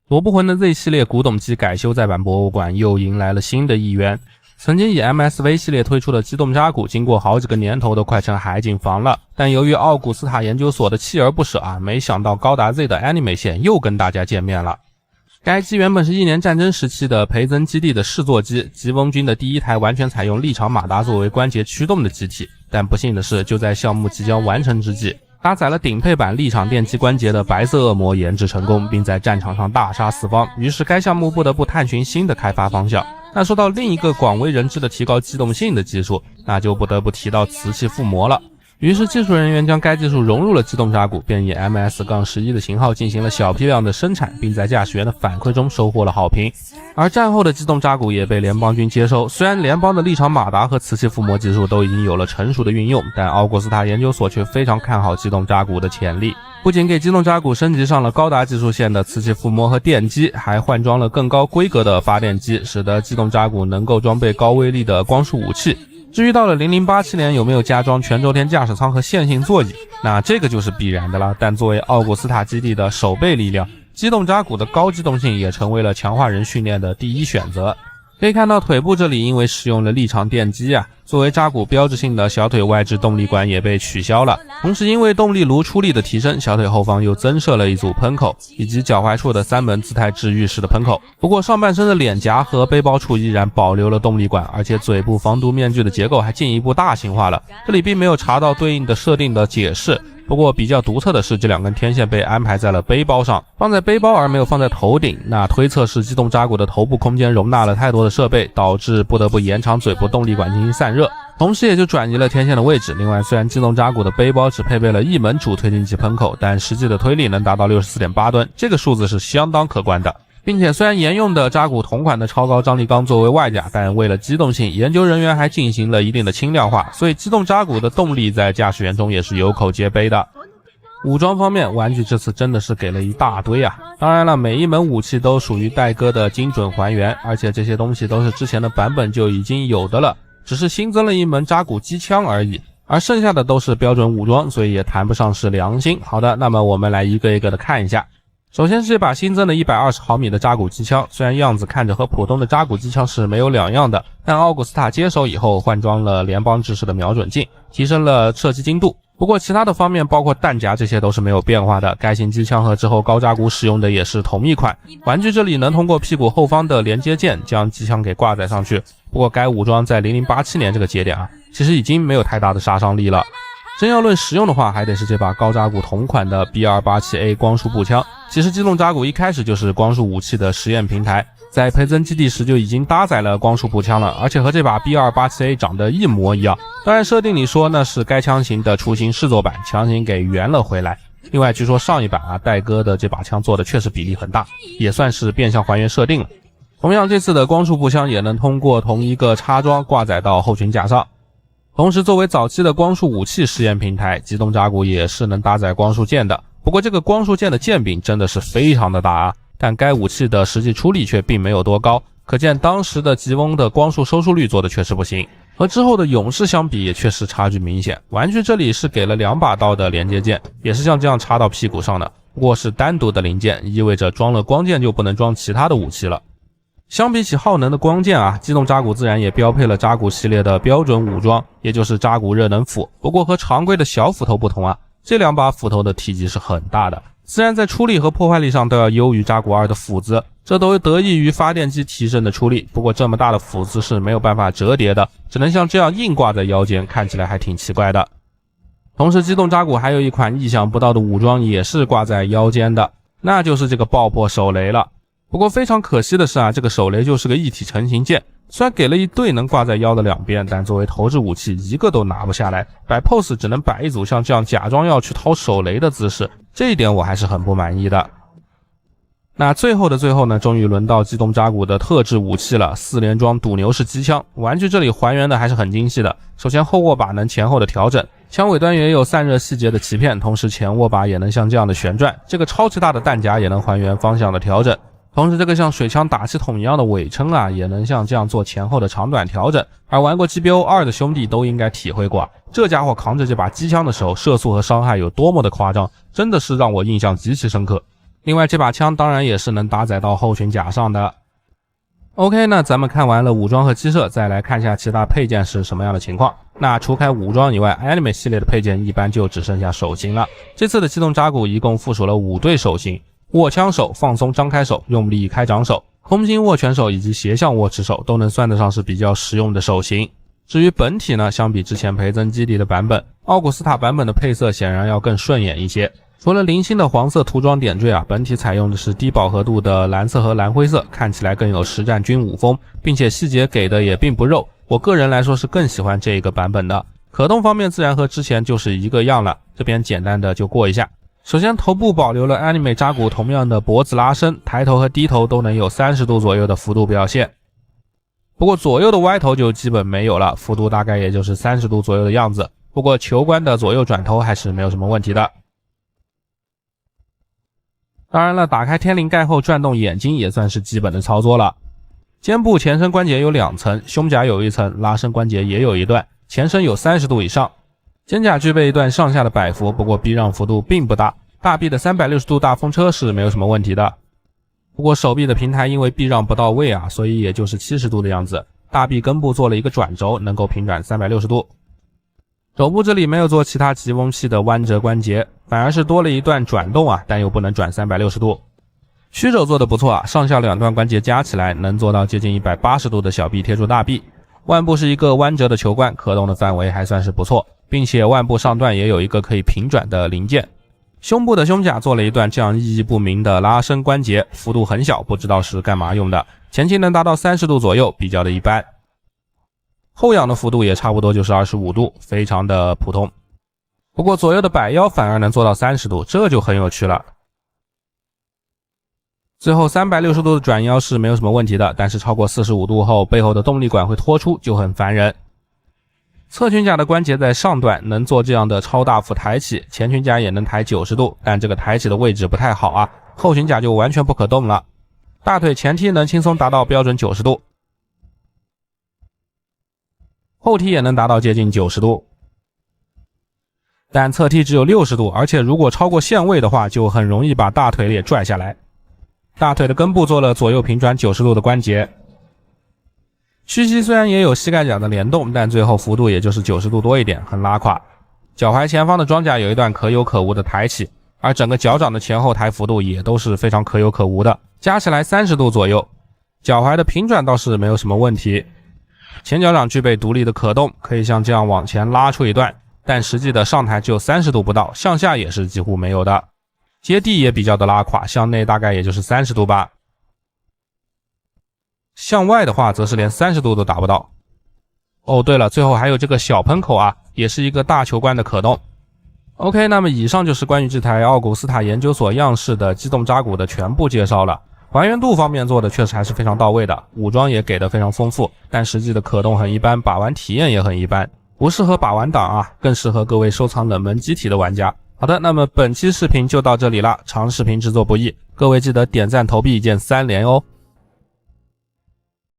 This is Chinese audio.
罗布魂的 Z 系列古董机改修再版博物馆又迎来了新的一员。曾经以 MSV 系列推出的机动扎古，经过好几个年头都快成海景房了，但由于奥古斯塔研究所的锲而不舍没想到高达 Z 的 Anime 线又跟大家见面了。该机原本是1年战争时期的培增基地的试作机，吉翁军的第一台完全采用立场马达作为关节驱动的机体，但不幸的是，就在项目即将完成之际，搭载了顶配版立场电机关节的白色恶魔研制成功，并在战场上大杀四方，于是该项目不得不探寻新的开发方向。那说到另一个广为人知的提高机动性的技术，那就不得不提到瓷器附魔了。于是技术人员将该技术融入了机动扎古，便以 MS-11 的型号进行了小批量的生产，并在驾驶员的反馈中收获了好评。而战后的机动扎古也被联邦军接收，虽然联邦的立场马达和瓷器附魔技术都已经有了成熟的运用，但奥古斯塔研究所却非常看好机动扎古的潜力，不仅给机动扎古升级上了高达技术线的瓷器附魔和电机，还换装了更高规格的发电机，使得机动扎古能够装备高威力的光束武器。至于到了0087年有没有加装全轴天驾驶舱和线性座椅，那这个就是必然的了。但作为奥古斯塔基地的守备力量，机动扎古的高机动性也成为了强化人训练的第一选择。可以看到腿部这里因为使用了立场电机作为扎古标志性的小腿外置动力管也被取消了。同时因为动力炉出力的提升，小腿后方又增设了一组喷口，以及脚踝处的3门自态治愈式的喷口。不过上半身的脸颊和背包处依然保留了动力管，而且嘴部防毒面具的结构还进一步大型化了。这里并没有查到对应的设定的解释，不过比较独特的是，这2根天线被安排在了背包上，放在背包而没有放在头顶。那推测是机动扎古的头部空间容纳了太多的设备，导致不得不延长嘴部动力管进行散热，同时也就转移了天线的位置。另外，虽然机动扎古的背包只配备了1门主推进器喷口，但实际的推力能达到 64.8 吨，这个数字是相当可观的。并且虽然沿用的扎古同款的超高张力钢作为外甲，但为了机动性，研究人员还进行了一定的轻量化，所以机动扎古的动力在驾驶员中也是有口皆碑的。武装方面，玩具这次真的是给了一大堆当然了，每一门武器都属于戴哥的精准还原，而且这些东西都是之前的版本就已经有的了，只是新增了一门扎古机枪而已，而剩下的都是标准武装，所以也谈不上是良心。好的，那么我们来一个一个的看一下。首先是这把新增的120毫米的扎古机枪，虽然样子看着和普通的扎古机枪是没有两样的，但奥古斯塔接手以后换装了联邦制式的瞄准镜，提升了射击精度。不过其他的方面包括弹夹这些都是没有变化的，该型机枪和之后高扎古使用的也是同一款。玩具这里能通过屁股后方的连接键将机枪给挂载上去，不过该武装在0087年这个节点其实已经没有太大的杀伤力了。真要论实用的话，还得是这把高扎古同款的 B287A 光束步枪。其实机动扎古一开始就是光束武器的实验平台，在培增基地时就已经搭载了光束步枪了，而且和这把 B287A 长得一模一样。当然设定里说那是该枪型的雏形试作版，强行给圆了回来。另外据说上一版戴哥的这把枪做的确实比例很大，也算是变相还原设定了。同样这次的光束步枪也能通过同一个插装挂载到后裙架上。同时作为早期的光束武器实验平台，机动扎古也是能搭载光束剑的，不过这个光束剑的剑柄真的是非常的大但该武器的实际出力却并没有多高，可见当时的吉翁的光束收束率做的确实不行，和之后的勇士相比也确实差距明显。玩具这里是给了2把刀的连接键，也是像这样插到屁股上的，不过是单独的零件，意味着装了光剑就不能装其他的武器了。相比起耗能的光剑机动扎古自然也标配了扎古系列的标准武装，也就是扎古热能斧。不过和常规的小斧头不同这2把斧头的体积是很大的，虽然在出力和破坏力上都要优于扎古2的斧子，这都得益于发电机提升的出力，不过这么大的斧子是没有办法折叠的，只能像这样硬挂在腰间，看起来还挺奇怪的。同时机动扎古还有一款意想不到的武装也是挂在腰间的，那就是这个爆破手雷了。不过非常可惜的是这个手雷就是个一体成型件，虽然给了一对能挂在腰的2边，但作为投掷武器一个都拿不下来，摆 pose 只能摆一组像这样假装要去掏手雷的姿势，这一点我还是很不满意的。那最后的最后呢，终于轮到机动扎古的特制武器了，4连装赌牛式机枪。玩具这里还原的还是很精细的，首先后握把能前后的调整，枪尾端也有散热细节的鳍片，同时前握把也能像这样的旋转，这个超级大的弹夹也能还原方向的调整。同时这个像水枪打气筒一样的尾撑也能像这样做前后的长短调整，而玩过 GBO 2的兄弟都应该体会过这家伙扛着这把机枪的时候射速和伤害有多么的夸张，真的是让我印象极其深刻。另外这把枪当然也是能搭载到后裙甲上的。OK， 那咱们看完了武装和机设，再来看一下其他配件是什么样的情况。那除开武装以外 ，Anime 系列的配件一般就只剩下手型了。这次的机动扎古一共附属了5对手型：握枪手、放松张开手、用力开掌手、空心握拳手以及斜向握持手，都能算得上是比较实用的手型。至于本体呢，相比之前培增基地的版本，奥古斯塔版本的配色显然要更顺眼一些。除了零星的黄色涂装点缀啊，本体采用的是低饱和度的蓝色和蓝灰色，看起来更有实战军武风，并且细节给的也并不肉。我个人来说是更喜欢这个版本的。可动方面自然和之前就是一个样了，这边简单的就过一下。首先头部保留了 Anime 扎古同样的脖子拉伸，抬头和低头都能有30度左右的幅度表现。不过左右的歪头就基本没有了，幅度大概也就是30度左右的样子。不过球关的左右转头还是没有什么问题的。当然了，打开天灵盖后转动眼睛也算是基本的操作了。肩部前伸关节有2层，胸甲有1层，拉伸关节也有一段，前伸有30度以上。肩甲具备一段上下的摆幅，不过避让幅度并不大。大臂的360度大风车是没有什么问题的。不过手臂的平台因为避让不到位啊，所以也就是70度的样子。大臂根部做了一个转轴，能够平转360度。肘部这里没有做其他吉翁系的弯折关节，反而是多了一段转动啊，但又不能转360度。虚肘做的不错啊，上下2段关节加起来能做到接近180度的小臂贴住大臂。腕部是一个弯折的球冠，可动的范围还算是不错，并且腕部上段也有一个可以平转的零件。胸部的胸甲做了一段这样意义不明的拉伸关节，幅度很小，不知道是干嘛用的，前倾能达到30度左右，比较的一般。后仰的幅度也差不多就是25度，非常的普通。不过左右的摆腰反而能做到30度，这就很有趣了。最后360度的转腰是没有什么问题的，但是超过45度后，背后的动力管会脱出，就很烦人。侧裙甲的关节在上段能做这样的超大幅抬起，前裙甲也能抬90度，但这个抬起的位置不太好啊，后裙甲就完全不可动了。大腿前踢能轻松达到标准90度，后踢也能达到接近90度，但侧踢只有60度，而且如果超过线位的话，就很容易把大腿也拽下来。大腿的根部做了左右平转90度的关节。屈膝虽然也有膝盖甲的联动，但最后幅度也就是90度多一点，很拉垮。脚踝前方的装甲有一段可有可无的抬起，而整个脚掌的前后抬幅度也都是非常可有可无的，加起来30度左右。脚踝的平转倒是没有什么问题，前脚掌具备独立的可动，可以像这样往前拉出一段，但实际的上抬只有30度不到，向下也是几乎没有的。接地也比较的拉垮，向内大概也就是30度吧。向外的话则是连30度都达不到。哦，对了，最后还有这个小喷口啊，也是一个大球冠的可动。OK， 那么以上就是关于这台奥古斯塔研究所样式的机动扎古的全部介绍了。还原度方面做的确实还是非常到位的，武装也给的非常丰富，但实际的可动很一般，把玩体验也很一般，不适合把玩党啊，更适合各位收藏冷门机体的玩家。好的，那么本期视频就到这里了，长视频制作不易，各位记得点赞投币一键3连哦。